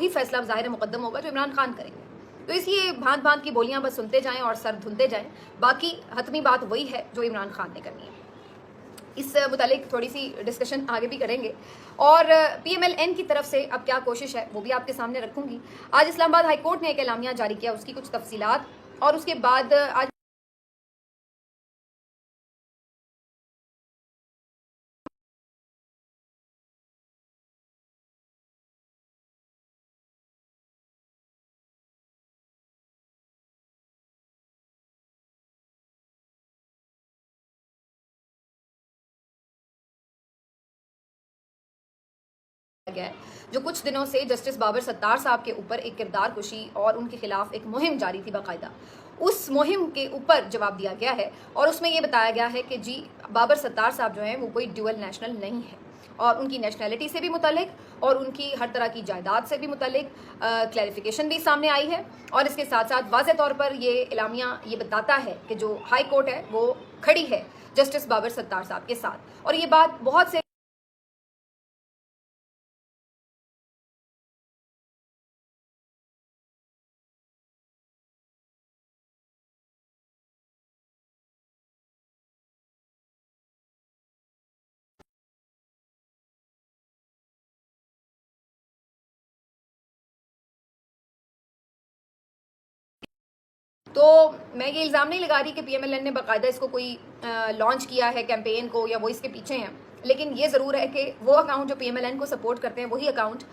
वही फैसला ज़ाहिर मुकद्दम होगा जो इमरान खान करेंगे। तो इसलिए भांत भांत की बोलियां बस सुनते जाएं और सर धुनते जाएं, बाकी हतमी बात वही है जो इमरान खान ने करनी है। इस मुतालिक थोड़ी सी डिस्कशन आगे भी करेंगे और PMLN की तरफ से अब क्या कोशिश है वो भी आपके सामने रखूंगी। आज इस्लामाबाद हाई कोर्ट ने एक एलामिया जारी किया, उसकी कुछ तफसीलात, और उसके बाद आज गया है जो कुछ दिनों से जस्टिस बाबर सत्तार साहब के ऊपर एक किरदार कुशी और उनके खिलाफ एक मुहिम जारी थी बाकायदा, उस मुहिम के ऊपर जवाब दिया गया है और उसमें यह बताया गया है कि जी बाबर सत्तार साहब जो हैं वो कोई ड्यूअल नेशनल नहीं है और उनकी नेशनैलिटी से भी मुतल्लिक और उनकी हर तरह की जायदाद से भी मुतल्लिक क्लैरिफिकेशन भी सामने आई है। और इसके साथ साथ वाज़े तौर पर ये एलामिया ये बताता है कि जो हाई कोर्ट है वो खड़ी है जस्टिस बाबर सत्तार साहब के साथ, और ये बात बहुत से तो मैं ये इल्ज़ाम नहीं लगा रही कि PMLN ने बाकायदा इसको कोई लॉन्च किया है कैंपेन को या वो इसके पीछे हैं, लेकिन ये ज़रूर है कि वो अकाउंट जो PMLN को सपोर्ट करते हैं वही अकाउंट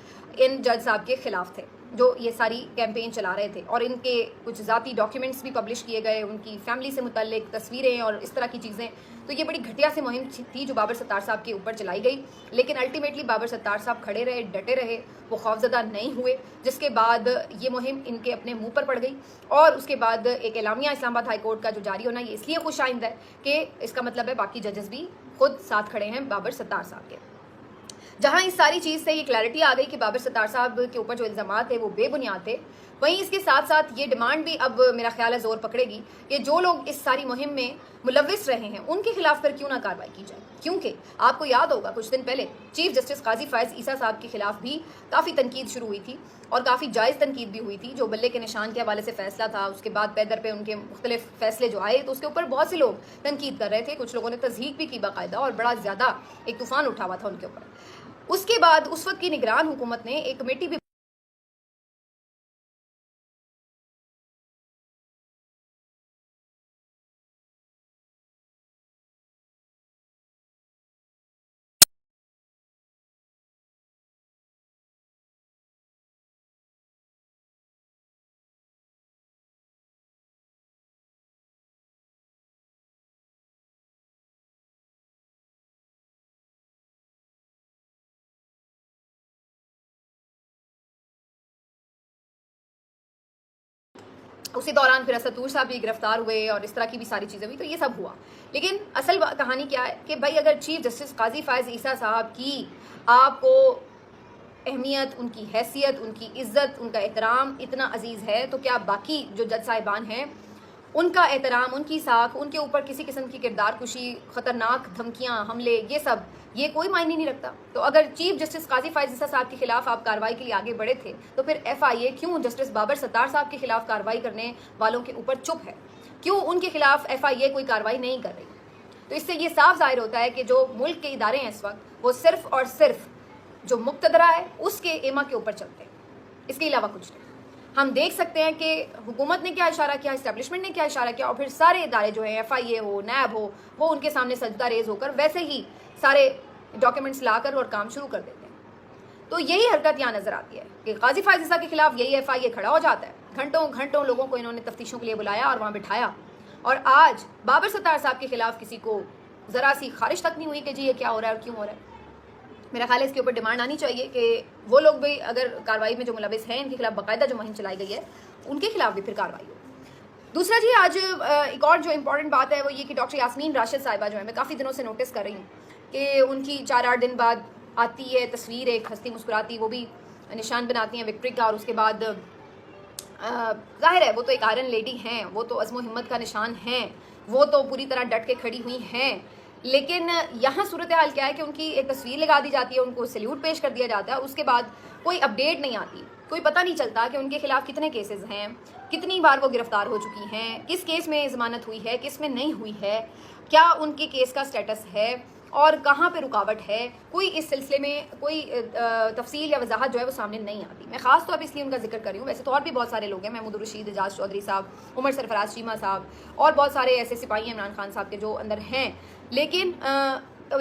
इन जज साहब के खिलाफ थे जो ये सारी कैंपेन चला रहे थे, और इनके कुछ ज़ाती डॉक्यूमेंट्स भी पब्लिश किए गए, उनकी फैमिली से मुतल्लिक तस्वीरें और इस तरह की चीज़ें। तो ये बड़ी घटिया सी मुहिम थी जो बाबर सत्तार साहब के ऊपर चलाई गई, लेकिन अल्टीमेटली बाबर सत्तार साहब खड़े रहे, डटे रहे, वो खौफजदा नहीं हुए, जिसके बाद ये मुहिम इनके अपने मुंह पर पड़ गई। और उसके बाद एक एलामिया इस्लामाबाद हाई कोर्ट का जो जारी होना ये इसलिए खुश आइंद है कि इसका मतलब है बाकी जजेस भी खुद साथ खड़े हैं बाबर सत्तार साहब के। जहां इस सारी चीज़ से ये क्लैरिटी आ गई कि बाबर सत्तार साहब के ऊपर जो इल्ज़ामात थे वो बेबुनियाद थे, वहीं इसके साथ साथ ये डिमांड भी अब मेरा ख्याल है ज़ोर पकड़ेगी कि जो लोग इस सारी मुहिम में मुलविस रहे हैं उनके खिलाफ फिर क्यों ना कार्रवाई की जाए, क्योंकि आपको याद होगा कुछ दिन पहले चीफ जस्टिस काजी फायज ईसा साहब के खिलाफ भी काफ़ी तनकीद शुरू हुई थी और काफ़ी जायज़ तनकीद भी हुई थी। जो बल्ले के निशान के हवाले से फैसला था, उसके बाद पैदर पे उनके मुख्तलिफ फैसले जो आए तो उसके ऊपर बहुत से लोग तनकीद कर रहे थे, कुछ लोगों ने तज़हीक भी की बाकायदा, और बड़ा ज़्यादा एक तूफ़ान उठा हुआ था उनके ऊपर। उसके बाद उस वक्त की निगरान हुकूमत ने एक कमेटी भी उसी दौरान फिर असदूर साहब भी गिरफ्तार हुए और इस तरह की भी सारी चीज़ें हुई, तो ये सब हुआ। लेकिन असल कहानी क्या है कि भाई अगर चीफ जस्टिस काजी फायज ईसा साहब की आपको अहमियत, उनकी हैसियत, उनकी इज़्ज़त, उनका एहतराम इतना अजीज़ है, तो क्या बाकी जो जज साहिबान हैं उनका एहतराम, उनकी साख, उनके ऊपर किसी किस्म की किरदार कुशी, ख़तरनाक धमकियाँ, हमले, ये कोई मायने नहीं रखता। तो अगर चीफ जस्टिस काजी फायज ईसा साहब के खिलाफ आप कार्रवाई के लिए आगे बढ़े थे तो फिर FIA क्यों जस्टिस बाबर सत्तार साहब के खिलाफ कार्रवाई करने वालों के ऊपर चुप है, क्यों उनके खिलाफ FIA कोई कार्रवाई नहीं कर रही? तो इससे ये साफ जाहिर होता है कि जो मुल्क के इदारे हैं इस वक्त वो सिर्फ और सिर्फ जो मुक्तदरा है उसके एमा के ऊपर चलते हैं, इसके अलावा कुछ नहीं। हम देख सकते हैं कि हुकूमत ने क्या इशारा किया, इस्टेब्लिशमेंट ने क्या इशारा किया, और फिर सारे इदारे जो हैं FIA हो, NAB हो, वो उनके सामने सजदा रेज होकर वैसे ही सारे डॉक्यूमेंट्स लाकर और काम शुरू कर देते हैं। तो यही हरकत यहाँ नजर आती है कि काजी फायज ईसा के खिलाफ यही FIA खड़ा हो जाता है। घंटों घंटों लोगों को इन्होंने तफ्तीशों के लिए बुलाया और वहाँ बिठाया, और आज बाबर सत्तार साहब के खिलाफ किसी को ज़रा सी खारिश तक नहीं हुई कि जी ये क्या हो रहा है और क्यों हो रहा है। मेरा ख्याल है इसके ऊपर डिमांड आनी चाहिए कि वो लोग भी अगर कार्रवाई में जो मुलविस हैं इनके खिलाफ बाकायदा जो मुहिम चलाई गई है उनके खिलाफ भी फिर कार्रवाई हो। दूसरा जी, आज एक और जो इम्पॉर्टेंट बात है वो ये कि डॉक्टर यास्मीन राशिद साहिबा जो है, मैं काफ़ी दिनों से नोटिस कर रही हूँ कि उनकी 4-8 दिन बाद आती है तस्वीर एक हंसती मुस्कुराती, वो भी निशान बनाती हैं विक्ट्री का, और उसके बाद जाहिर है वो तो एक आयरन लेडी हैं, वो तो अज़्म हिम्मत का निशान हैं, वो तो पूरी तरह डट के खड़ी हुई हैं। लेकिन यहाँ सूरत हाल क्या है कि उनकी एक तस्वीर लगा दी जाती है, उनको सैल्यूट पेश कर दिया जाता है, उसके बाद कोई अपडेट नहीं आती कोई पता नहीं चलता कि उनके खिलाफ कितने केसेस हैं, कितनी बार वो गिरफ्तार हो चुकी हैं, किस केस में ज़मानत हुई है, किस में नहीं हुई है, क्या उनके केस का स्टेटस है और कहाँ पे रुकावट है। कोई इस सिलसिले में कोई तफसील या वजाहत जो है वो सामने नहीं आती। मैं ख़ास तौर पर इसलिए उनका जिक्र कर रही हूँ, वैसे तो और भी बहुत सारे लोग हैं, महमूद रशीद, एजाज चौधरी साहब, उमर सरफराज चीमा साहब और बहुत सारे ऐसे सिपाही हैं इमरान खान साहब के जो अंदर हैं। लेकिन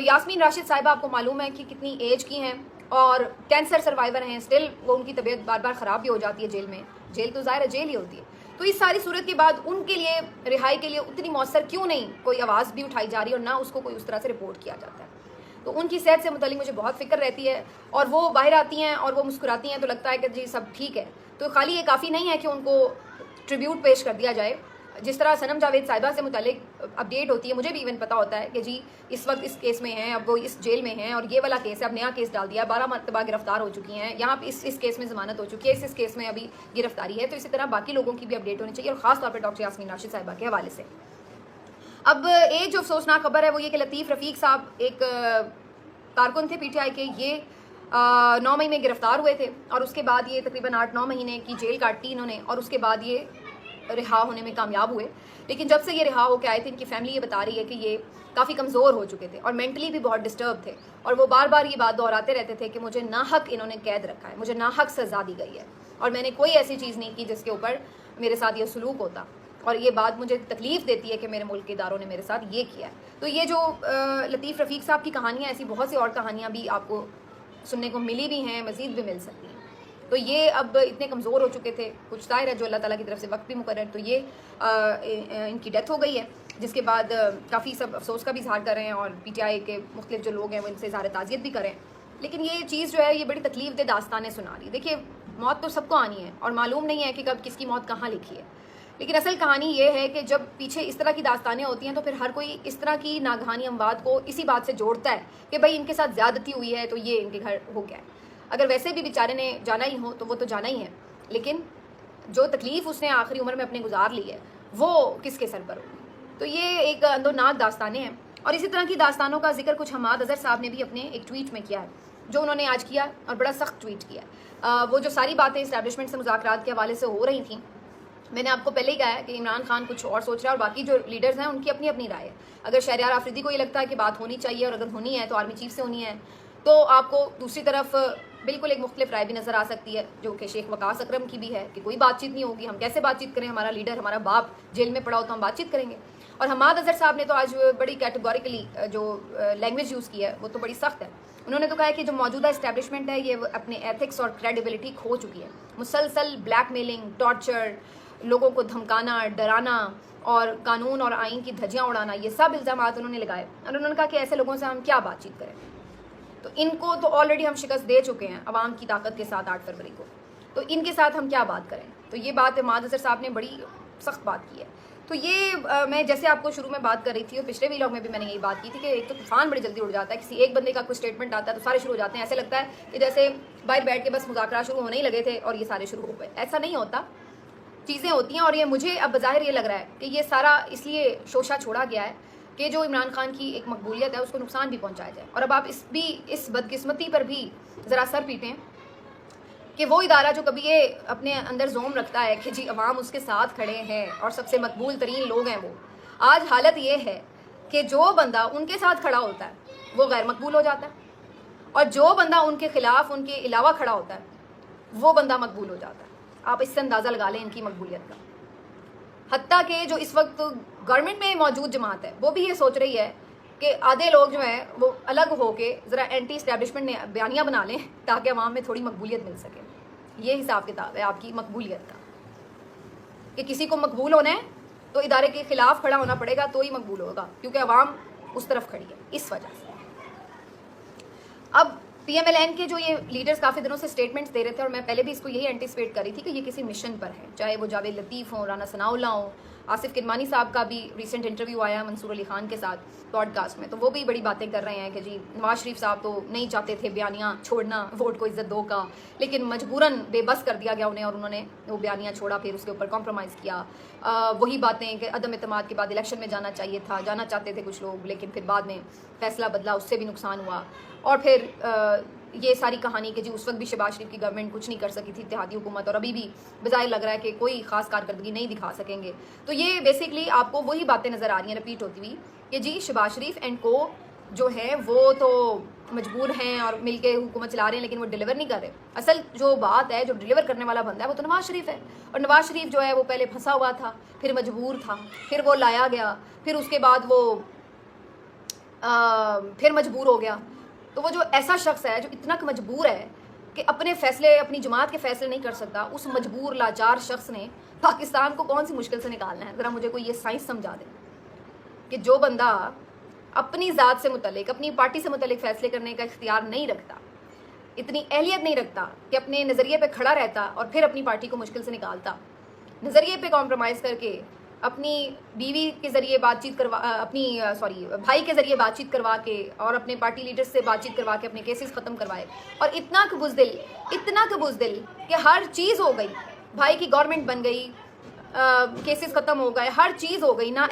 यास्मीन राशिद साहिबा आपको मालूम है कि कितनी एज की हैं और कैंसर सर्वाइवर हैं, स्टिल वो उनकी तबीयत बार बार ख़राब भी हो जाती है जेल में। जेल तो ज़ाहिर है जेल ही होती है। तो इस सारी सूरत के बाद उनके लिए रिहाई के लिए उतनी मौसर क्यों नहीं कोई आवाज़ भी उठाई जा रही और ना उसको कोई उस तरह से रिपोर्ट किया जाता है। तो उनकी सेहत से मुतालिक मुझे बहुत फिक्र रहती है और वो बाहर आती हैं और वो मुस्कुराती हैं तो लगता है कि जी सब ठीक है। तो खाली ये काफ़ी नहीं है कि उनको ट्रिब्यूट पेश कर दिया जाए। जिस तरह सनम जावेद साहिबा से मुतालिक अपडेट होती है, मुझे भी इवन पता होता है कि जी इस वक्त इस केस में हैं, अब वो इस जेल में हैं और ये वाला केस है, अब नया केस डाल दिया, 12 मरतबा गिरफ्तार हो चुकी हैं, यहाँ पे इस केस में ज़मानत हो चुकी है, इस केस में अभी गिरफ्तारी है। तो इसी तरह बाकी लोगों की भी अपडेट होनी चाहिए और ख़ास तौर पर डॉक्टर यास्मीन राशिद साहिबा के हवाले से। अब एक जो अफसोसनाक खबर है वो ये कि लतीफ़ रफ़ीक साहब एक कारकुन थे PTI के, ये 9 मई में गिरफ्तार हुए थे और उसके बाद ये तकरीबन 8-9 महीने की जेल काटी इन्होंने और उसके बाद ये रिहा होने में कामयाब हुए। लेकिन जब से ये रिहा होकर आए थे, इनकी फैमिली ये बता रही है कि ये काफ़ी कमज़ोर हो चुके थे और मेंटली भी बहुत डिस्टर्ब थे और वो बार बार ये बात दोहराते रहते थे कि मुझे नाहक इन्होंने कैद रखा है, मुझे नाहक सज़ा दी गई है और मैंने कोई ऐसी चीज़ नहीं की जिसके ऊपर मेरे साथ ये सलूक होता और ये बात मुझे तकलीफ़ देती है कि मेरे मुल्क के इदारों ने मेरे साथ ये किया है। तो ये जो लतीफ़ रफ़ीक साहब की कहानियाँ, ऐसी बहुत सी और कहानियाँ भी आपको सुनने को मिली भी हैं, मज़ीद भी मिल सकती हैं। तो ये अब इतने कमज़ोर हो चुके थे, कुछ ज़ाहिर है जो अल्लाह ताला की तरफ से वक्त भी मुकर्रर, तो ये इनकी डेथ हो गई है, जिसके बाद काफ़ी सब अफसोस का भी इजहार कर रहे हैं और PTI के मुख्तलिफ जो लोग हैं वो इनसे इज़हार ताज़ियत भी करें। लेकिन ये चीज़ जो है ये बड़ी तकलीफ़ दे दास्तानें सुना रही। देखिए, मौत तो सबको आनी है और मालूम नहीं है कि कब किसकी मौत कहाँ लिखी है, लेकिन असल कहानी ये है कि जब पीछे इस तरह की दास्तानें होती हैं तो फिर हर कोई इस तरह की नागहानी अमवात को इसी बात से जोड़ता है कि भाई इनके साथ ज़्यादती हुई है तो ये इनके घर हो गया है। अगर वैसे भी बेचारे ने जाना ही हो तो वो तो जाना ही है, लेकिन जो तकलीफ़ उसने आखिरी उम्र में अपने गुजार ली है वो किसके सर पर होगी। तो ये एक अंदोनाक दास्तानें हैं और इसी तरह की दास्तानों का जिक्र कुछ हमाद अज़हर साहब ने भी अपने एक ट्वीट में किया है, जो उन्होंने आज किया और बड़ा सख्त ट्वीट किया। वो जो सारी बातें इस्टेब्लिशमेंट से मुज़ाकरात के हवाले से हो रही थी, मैंने आपको पहले ही कहा है कि इमरान खान कुछ और सोच रहा है और बाकी जो लीडर्स हैं उनकी अपनी अपनी राय है। अगर शहरयार आफरीदी को ये लगता है कि बात होनी चाहिए और अगर होनी है तो आर्मी चीफ से होनी है, तो आपको दूसरी तरफ बिल्कुल एक मुख्तलिफ राय भी नज़र आ सकती है जो कि शेख वकास अकरम की भी है कि कोई बातचीत नहीं होगी, हम कैसे बातचीत करें, हमारा लीडर, हमारा बाप जेल में पड़ा हो तो हम बातचीत करेंगे। और हमाद अज़हर साहब ने तो आज बड़ी कैटेगोरिकली जो लैंग्वेज यूज़ की है वो तो बड़ी सख्त है। उन्होंने तो कहा है कि जो मौजूदा इस्टेब्लिशमेंट है ये अपने एथिक्स और क्रेडिबिलिटी खो चुकी है। मुसलसल ब्लैकमेलिंग, टॉर्चर, लोगों को धमकाना, डराना और कानून और आइन की धज्जियाँ उड़ाना, ये सब इल्ज़ामात उन्होंने लगाए और उन्होंने कहा कि ऐसे लोगों से हम क्या बातचीत करें। तो इनको तो ऑलरेडी हम शिकस्त दे चुके हैं अवाम की ताकत के साथ 8 फरवरी को, तो इनके साथ हम क्या बात करें। तो ये बात हमाद अज़हर साहब ने बड़ी सख्त बात की है। तो ये मैं जैसे आपको शुरू में बात कर रही थी और पिछले वीलॉग में भी मैंने यही बात की थी कि एक तो तूफान बड़ी जल्दी उड़ जाता है, किसी एक बंदे का कोई स्टेटमेंट आता है तो सारे शुरू हो जाते हैं। ऐसे लगता है कि जैसे बाहर बैठ के बस मुज़ाकरा शुरू होने ही लगे थे और ये सारे शुरू हो गए। ऐसा नहीं होता, चीज़ें होती हैं। और ये मुझे अब बज़ाहिर ये लग रहा है कि ये सारा इसलिए शोशा छोड़ा गया है कि जो इमरान खान की एक मकबूलियत है उसको नुकसान भी पहुंचाया जाए। और अब आप इस बदकिस्मती पर भी ज़रा सर पीटें कि वो इदारा जो कभी ये अपने अंदर जोम रखता है कि जी अवाम उसके साथ खड़े हैं और सबसे मकबूल तरीन लोग हैं, वो आज हालत ये है कि जो बंदा उनके साथ खड़ा होता है वो गैर मकबूल हो जाता है और जो बंदा उनके खिलाफ, उनके अलावा खड़ा होता है वो बंदा मकबूल हो जाता है। आप इससे अंदाज़ा लगा लें इनकी मकबूलियत का। हत्ता कि जो इस वक्त गवर्नमेंट में मौजूद जमात है वो भी ये सोच रही है कि आधे लोग जो हैं वो अलग होके ज़रा एंटी इस्टेब्लिशमेंट बयानियाँ बना लें ताकि अवाम में थोड़ी मकबूलियत मिल सके। ये हिसाब किताब है आपकी मकबूलियत का कि किसी को मकबूल होना है तो इदारे के खिलाफ खड़ा होना पड़ेगा तो ही मकबूल होगा, क्योंकि अवाम उस तरफ खड़ी है इस वजह से। अब PMLN के जो ये लीडर्स काफ़ी दिनों से स्टेटमेंट्स दे रहे थे और मैं पहले भी इसको यही एंटिसिपेट कर रही थी कि ये किसी मिशन पर है, चाहे वो जावेद लतीफ़ हो, राना सनाउल्लाह हो, आसिफ किरमानी साहब का भी रिसेंट इंटरव्यू आया मंसूर अली खान के साथ पॉडकास्ट में, तो वो भी बड़ी बातें कर रहे हैं कि जी नवाज शरीफ साहब तो नहीं चाहते थे बयानियाँ छोड़ना वोट को इज्जत दो का, लेकिन मजबूरन बेबस कर दिया गया उन्हें और उन्होंने वो बयानियाँ छोड़ा, फिर उसके ऊपर कॉम्प्रोमाइज़ किया। वही बातें कि अदम एतमाद के बाद इलेक्शन में जाना चाहिए था, जाना चाहते थे कुछ लोग, लेकिन फिर बाद में फैसला बदला, उससे भी नुकसान हुआ। और फिर ये सारी कहानी कि जी उस वक्त भी शहबाज शरीफ की गवर्नमेंट कुछ नहीं कर सकी थी, इत्तेहादी हुकूमत, और अभी भी बज़ाहिर लग रहा है कि कोई ख़ास कारकर्दगी नहीं दिखा सकेंगे। तो ये बेसिकली आपको वही बातें नज़र आ रही हैं रिपीट होती हुई कि जी शहबाज शरीफ एंड को जो है वो तो मजबूर हैं और मिलके हुकूमत चला रहे हैं, लेकिन वो डिलीवर नहीं कर रहे। असल जो बात है, जो डिलीवर करने वाला बंदा है वो तो नवाज शरीफ है, और नवाज शरीफ जो है वो पहले फंसा हुआ था, फिर मजबूर था, फिर वो लाया गया, फिर उसके बाद वो फिर मजबूर हो गया। तो वो जो ऐसा शख्स है जो इतना मजबूर है कि अपने फैसले, अपनी जमात के फैसले नहीं कर सकता, उस मजबूर लाचार शख्स ने पाकिस्तान को कौन सी मुश्किल से निकालना है। ज़रा मुझे कोई ये साइंस समझा दे कि जो बंदा अपनी ज़ात से मुतल्लिक, अपनी पार्टी से मुतल्लिक फ़ैसले करने का इख्तियार नहीं रखता, इतनी अहलियत नहीं रखता कि अपने नज़रिए पे खड़ा रहता और फिर अपनी पार्टी को मुश्किल से निकालता, नज़रिए पे कॉम्प्रोमाइज़ करके अपनी बीवी के ज़रिए बातचीत करवा, भाई के ज़रिए बातचीत करवा के और अपने पार्टी लीडर्स से बातचीत करवा के अपने केसेस ख़त्म करवाए, और इतना कबूज़दिल कि हर चीज़ हो गई, भाई की गवर्नमेंट बन गई, केसेस ख़त्म हो गए, हर चीज़ हो गई, ना